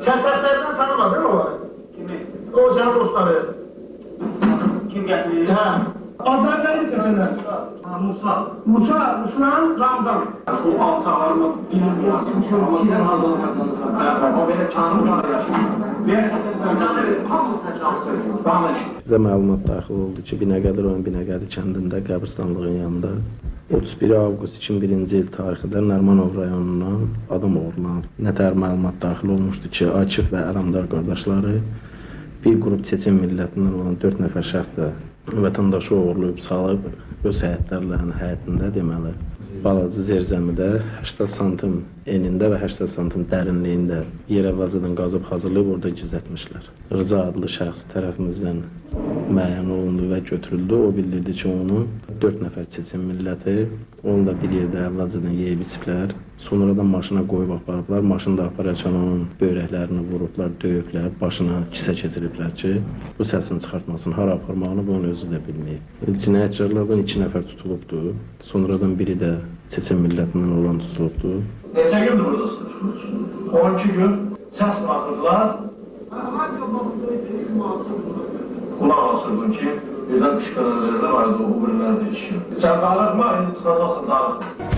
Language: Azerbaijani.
Sen seslerden tanımadın mı onları? Kimi? O senin dostları. Kim getirdi? Ha. Adlar neydi seninle? Musa. Musa, Müslüman, Ramazan. Bu alçalarımı bilmiyorum. Ama sen hazırlık yapmalısın. O beni tanımlar ya. Ben Bizə məlumat daxil oldu ki, Binəqədi rayon Binəqədi kəndində qəbirstanlığın yanında 31 avqust 2001-ci il tarixində Nərimanov rayonundan adam oğurlanıb. Nətər məlumat daxil olmuşdu ki, Akif və Ələmdar qardaşları bir qrup Çeçen millətindən olan 4 nəfər şəxslə vətəndaşı oğurlayıb salıb öz həyətlərinin həyətində deməli balaca zerzəmidə 80 santim enində və 80 santim dərinliyində yer əvvəlcədən qazıb hazırlayıb orada gizlətmişlər. Rıza adlı şəxs tərəfimizdən müəyyən olundu və götürüldü. O bildirdi ki, onu 4 nəfər Çeçen milləti, onu da bir yerdə əvvəlcədən yeyib içiblər. Sonradan maşına qoyub aparıblar. Maşında apararkən onun böyrəklərini vurublar, döyüblər, başına kisə keçiriblər ki, bu səsini çıxartmasın. Hara aparmağını bunun özü də bilməyib. Cinayətkarlardan 2 nəfər tutulubdur. Sonradan biri də Çeçen millətindən olan tutulubdur. Neçə gündür buradasınız? 12 gün səs baxırdılar. Kulaq asırdın ki, birdən qışqırırlar, ayda o birilərdir işin. Sən qalırma, indi çıxacaqsın dağın.